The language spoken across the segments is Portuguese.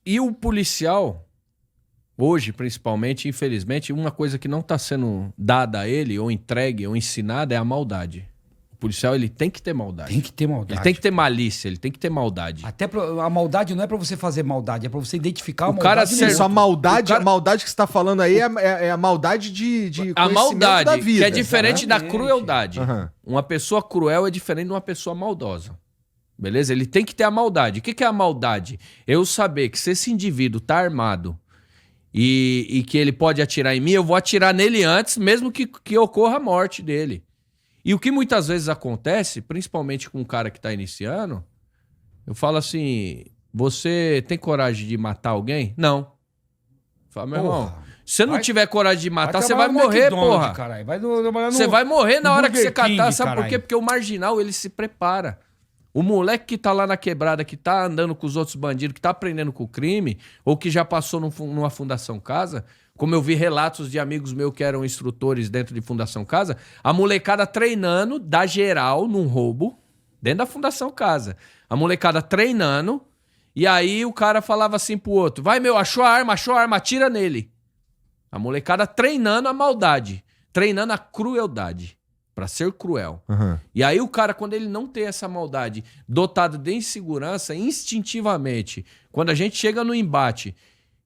E o policial, hoje principalmente, infelizmente, uma coisa que não está sendo dada a ele, ou entregue, ou ensinada, é a maldade. O policial, ele tem que ter maldade. Tem que ter maldade. Ele tem que ter malícia, ele tem que ter maldade. Até a maldade não é pra você fazer maldade, é pra você identificar a O cara maldade. ser- Isso, a maldade, O cara- a maldade que você tá falando aí é a maldade de A conhecimento maldade, da vida. que é diferente da Exatamente. crueldade. Aham. Uma pessoa cruel é diferente de uma pessoa maldosa. Beleza? Ele tem que ter a maldade. O que é a maldade? Eu saber que se esse indivíduo tá armado e que ele pode atirar em mim, eu vou atirar nele antes, mesmo que ocorra a morte dele. E o que muitas vezes acontece, principalmente com um cara que tá iniciando, eu falo assim, você tem coragem de matar alguém? Não. Fala, meu irmão, se você não Vai- tiver coragem de matar, você vai trabalhar no morrer, McDonald's, porra. Caralho. Vai trabalhar no... Você vai morrer na no hora que você Burger King, catar, sabe por caralho. quê? Porque o marginal, ele se prepara. O moleque que tá lá na quebrada, que tá andando com os outros bandidos, que tá aprendendo com o crime, ou que já passou numa Fundação Casa, como eu vi relatos de amigos meus que eram instrutores dentro de Fundação Casa, a molecada treinando, dá geral num roubo, dentro da Fundação Casa. A molecada treinando, e aí o cara falava assim pro outro, vai meu, achou a arma, atira nele. A molecada treinando a maldade, treinando a crueldade, pra ser cruel. Aham. E aí o cara, quando ele não tem essa maldade, dotado de insegurança, instintivamente, quando a gente chega no embate,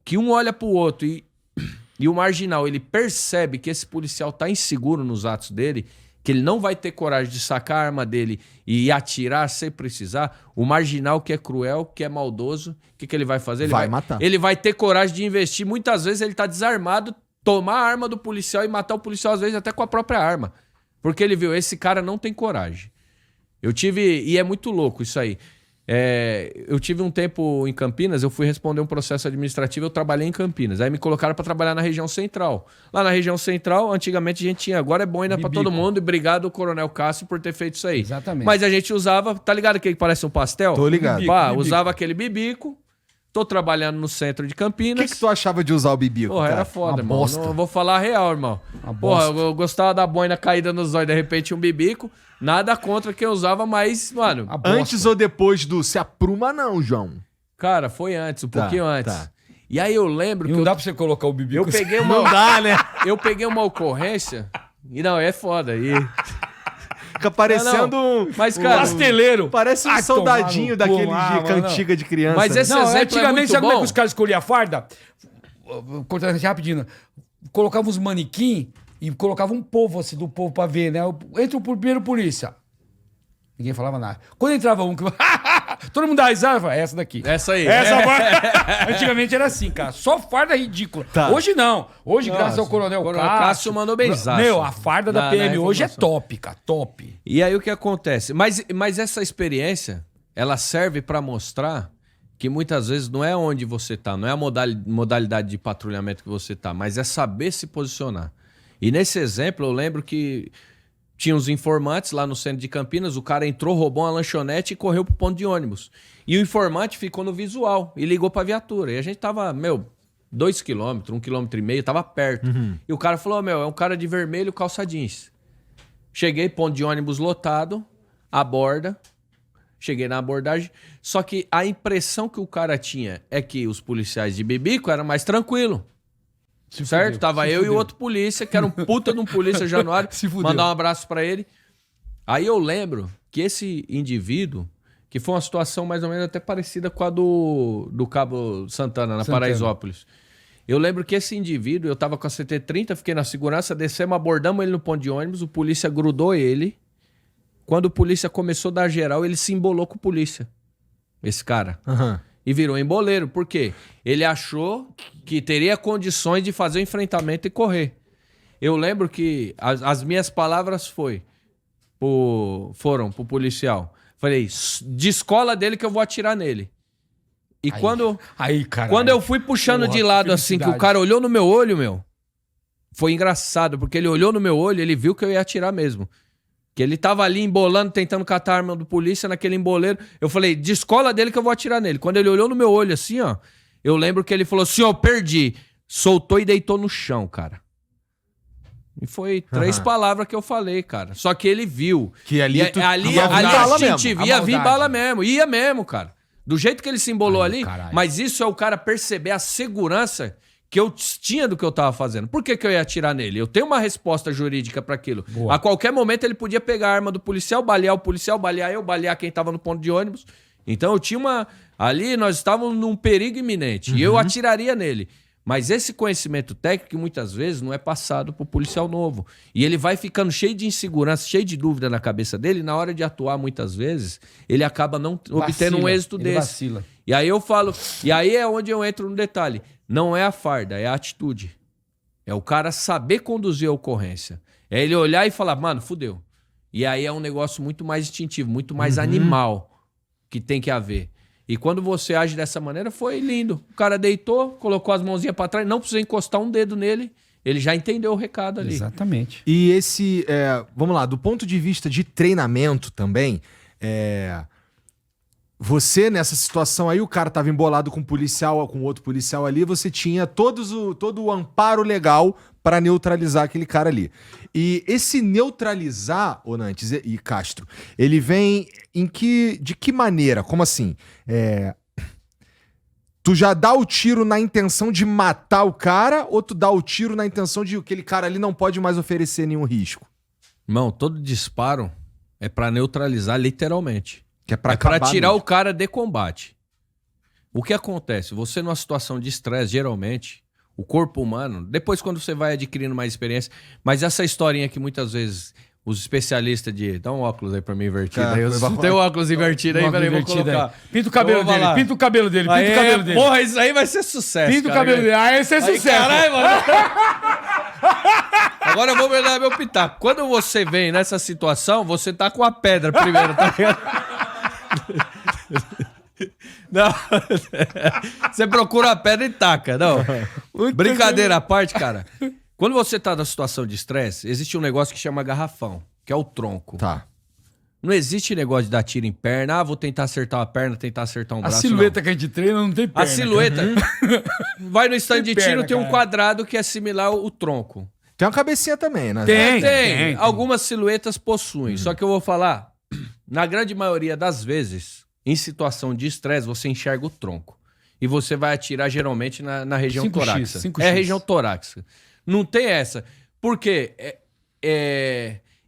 que um olha pro outro e o marginal, ele percebe que esse policial tá inseguro nos atos dele, que ele não vai ter coragem de sacar a arma dele e atirar sem precisar, o marginal que é cruel, que é maldoso, o que ele vai fazer? Ele Vai matar. Ele vai ter coragem de investir. Muitas vezes ele tá desarmado, tomar a arma do policial e matar o policial, às vezes até com a própria arma. Porque ele viu, esse cara não tem coragem. Eu tive, e é muito louco isso aí. Eu tive um tempo em Campinas, eu fui responder um processo administrativo, eu trabalhei em Campinas. Aí me colocaram para trabalhar na região central. Lá na região central, antigamente a gente tinha, agora é boina para Bibico. todo mundo, e obrigado ao Coronel Cássio por ter feito isso aí. Exatamente. Mas a gente usava, tá ligado aquele que parece um pastel? Tô ligado. Pá, Bibico. usava aquele bibico. Tô trabalhando no centro de O Campinas. que tu achava de usar o bibico, Porra, cara? era foda, Uma irmão. bosta. Não, eu vou falar a real, irmão. Uma Porra, bosta. eu gostava da boina caída nos olhos, de repente um bibico. Nada contra quem usava, mas, mano, A bosta. Antes ou depois do se apruma não, João? cara, foi antes, um Tá, pouquinho antes. tá. E aí eu lembro E que não dá pra você colocar o bibico. eu peguei uma. Não dá, né? Eu peguei uma ocorrência. E não, é foda. E... Fica parecendo Não, um... mas, cara, Pasteleiro. Parece um Ai, soldadinho tomar no cu, daquele de mano, cantiga de criança. Mas né? esse Não, exemplo é antigamente, muito sabe como é bom. que os caras escolhiam a farda? Cortando aqui rapidinho. Colocavam uns manequim e colocavam um povo assim, do povo pra ver, né? Entra o primeiro polícia. Ninguém falava nada. Quando entrava um que... Todo mundo dava risada, falava, essa daqui. Essa aí. Essa farda. Antigamente era assim, cara. Só farda ridícula. Tá. Hoje não. Hoje, graças ao Coronel Coronel Cássio... Cássio mandou benzaço. Meu, a farda da Na PM hoje é informação. top, cara. Top. E aí o que acontece? Mas essa experiência, ela serve para mostrar que muitas vezes não é onde você tá, não é a modalidade de patrulhamento que você tá, mas é saber se posicionar. E nesse exemplo, eu lembro que tinha uns informantes lá no centro de Campinas, o cara entrou, roubou uma lanchonete e correu pro ponto de ônibus. E o informante ficou no visual e ligou pra viatura. E a gente tava, 2 quilômetros, 1,5 km, tava perto. E o cara falou, é um cara de vermelho, calça jeans. Cheguei, ponto de ônibus lotado, aborda. Cheguei na abordagem. Só que a impressão que o cara tinha é que os policiais de bibico eram mais tranquilos. Certo? fudeu, Tava se eu e fudeu. outro polícia, que era um puta de um polícia Januário. Se fudeu. Mandar um abraço pra ele. Aí eu lembro que esse indivíduo, que foi uma situação mais ou menos até parecida com a do Cabo Santana, na Paraisópolis. Eu lembro que esse indivíduo, eu tava com a CT-30, fiquei na segurança, descemos, abordamos ele no ponto de ônibus, o polícia grudou ele. Quando o polícia começou a dar geral, ele se embolou com o polícia. Esse cara. Aham. E virou emboleiro. Por quê? Ele achou que teria condições de fazer o enfrentamento e correr. Eu lembro que as minhas palavras foram pro policial. Falei, descola dele que eu vou atirar nele. E Aí, cara. quando eu fui puxando Porra, de lado assim, que o felicidade. cara olhou no meu olho, foi engraçado, porque ele olhou no meu olho, ele viu que eu ia atirar mesmo. Que ele tava ali embolando, tentando catar a arma do polícia naquele emboleiro. Eu falei, descola dele que eu vou atirar nele. Quando ele olhou no meu olho assim, ó, eu lembro que ele falou assim, ó, perdi. Soltou e deitou no chão, cara. E foi 3 palavras que eu falei, cara. Só que ele viu. Que ali E tu- ali ia vir a bala gente mesmo. ia A vir maldade. bala mesmo. Ia mesmo, cara. Do jeito que ele se embolou ali, caralho. mas isso é o cara perceber a segurança que eu tinha do que eu tava fazendo. Por que eu ia atirar nele? Eu tenho uma resposta jurídica para aquilo. Boa. A qualquer momento ele podia pegar a arma do policial, balear o policial, balear eu, balear quem tava no ponto de ônibus. Então eu tinha uma... Ali nós estávamos num perigo iminente e eu atiraria nele. Mas esse conhecimento técnico muitas vezes não é passado pro policial novo. E ele vai ficando cheio de insegurança, cheio de dúvida na cabeça dele. E na hora de atuar, muitas vezes, ele acaba não obtendo um êxito ele desse. Vacila. E aí eu falo... E aí é onde eu entro no detalhe. Não é a farda, é a atitude. É o cara saber conduzir a ocorrência. É ele olhar e falar, mano, fudeu. E aí é um negócio muito mais instintivo, muito mais animal que tem que haver. E quando você age dessa maneira, foi lindo. O cara deitou, colocou as mãozinhas pra trás, não precisa encostar um dedo nele, ele já entendeu o recado ali. Exatamente. E esse, vamos lá, do ponto de vista de treinamento também, você nessa situação aí, o cara tava embolado com um policial, com outro policial ali, você tinha todo o amparo legal para neutralizar aquele cara ali. E esse neutralizar, Onantes e Castro, ele vem de que maneira? Como assim? Tu já dá o tiro na intenção de matar o cara ou tu dá o tiro na intenção de que aquele cara ali não pode mais oferecer nenhum risco? Irmão, todo disparo é pra neutralizar literalmente. Que é pra pra acabar tirar mesmo. o cara de combate. O que acontece? Você numa situação de estresse, geralmente, o corpo humano, depois quando você vai adquirindo mais experiência, mas essa historinha que muitas vezes os especialistas de... Dá um óculos aí pra mim invertido. Tá, Aí, tem um óculos invertido aí, peraí, vou colocar. Pinta o cabelo Eu vou dele, falar. pinta o cabelo dele, pinta Aê, o cabelo dele. Porra, isso aí vai ser sucesso. Pinta o cara. cabelo dele. Ah, esse é Aí, sucesso. caralho, mano. Agora eu vou dar meu pitaco. Quando você vem nessa situação, você tá com a pedra primeiro, tá ligado? Não. Você procura a pedra e taca. Não. Brincadeira à parte, cara. Quando você tá na situação de estresse, existe um negócio que chama garrafão, que é o tronco. Tá. Não existe negócio de dar tiro em perna. Ah, vou tentar acertar uma perna, tentar acertar um A braço. silhueta não. que a gente treina não tem perna. A silhueta. Vai no stand de Tem tiro, perna, tem um cara. quadrado que é similar ao tronco. Tem uma cabecinha também, né? Tem. Algumas silhuetas possuem. Só que eu vou falar, na grande maioria das vezes, em situação de estresse, você enxerga o tronco. E você vai atirar geralmente na região 5x, torácica. 5x. É a região torácica. Não tem essa. Porque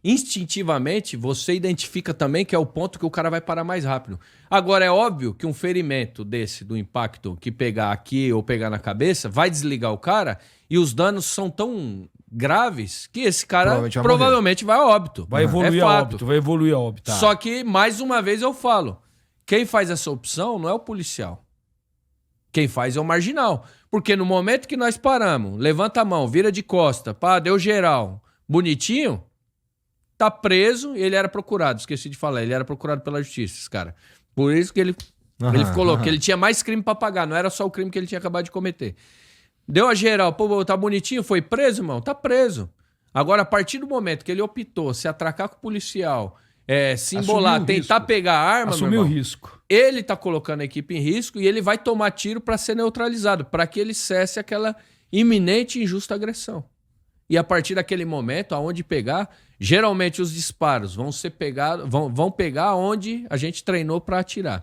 instintivamente você identifica também que é o ponto que o cara vai parar mais rápido. Agora, é óbvio que um ferimento desse, do impacto, que pegar aqui ou pegar na cabeça, vai desligar o cara e os danos são tão graves que esse cara provavelmente vai a óbito. Vai evoluir É a fato. óbito, vai evoluir a óbito. Tá. Só que, mais uma vez, eu falo, quem faz essa opção não é o policial. Quem faz é o marginal. Porque no momento que nós paramos, levanta a mão, vira de costa, pá, deu geral, bonitinho, tá preso e ele era procurado. Esqueci de falar, ele era procurado pela justiça, esse cara. Por isso que ele ficou louco, que ele tinha mais crime pra pagar, não era só o crime que ele tinha acabado de cometer. Deu a geral, pô, tá bonitinho, foi preso, irmão? Tá preso. Agora, a partir do momento que ele optou se atracar com o policial, se embolar, Assumiu o tentar risco. pegar a arma, Assumiu meu o irmão, risco. ele tá colocando a equipe em risco e ele vai tomar tiro pra ser neutralizado, pra que ele cesse aquela iminente e injusta agressão. E a partir daquele momento, aonde pegar, geralmente os disparos vão ser pegados, vão pegar onde a gente treinou pra atirar.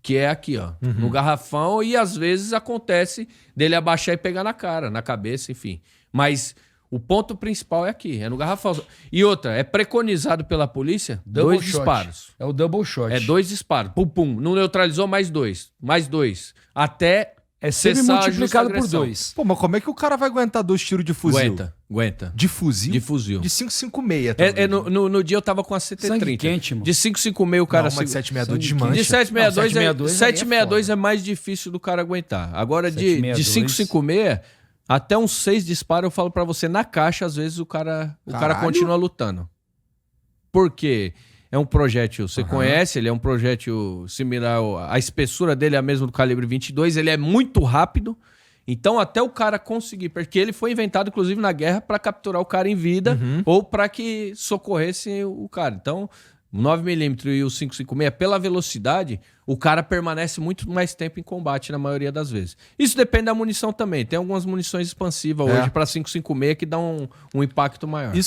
Que é aqui, ó, no garrafão, e às vezes acontece dele abaixar e pegar na cara, na cabeça, enfim. Mas o ponto principal é aqui, é no garrafão. E outra, é preconizado pela polícia Double 2 shot. disparos. É o double shot. É 2 disparos. Pum, pum. Não neutralizou, mais 2. Mais 2. Até É sempre cessar a justa multiplicado por agressão. 2. Pô, mas como é que o cara vai aguentar 2 tiros de fuzil? Aguenta. De fuzil? De fuzil. De 5,56 também. No dia eu tava com a CT30. Sangue quente, mano. De 5,56 o cara... Não, mas de 7,62 De desmancha. 7,62 7,62 7,62 aí é é mais difícil do cara aguentar. Agora, de 7,62 5,56, até uns 6 disparos, eu falo pra você, na caixa, às vezes o cara Caralho. continua lutando. Por quê? É um projétil, você conhece, ele é um projétil similar, a espessura dele é a mesma do calibre 22, ele é muito rápido, então até o cara conseguir, porque ele foi inventado inclusive na guerra para capturar o cara em vida ou para que socorresse o cara. Então, o 9mm e o 5,56, pela velocidade, o cara permanece muito mais tempo em combate na maioria das vezes. Isso depende da munição também, tem algumas munições expansivas hoje para 5,56 que dão um impacto maior.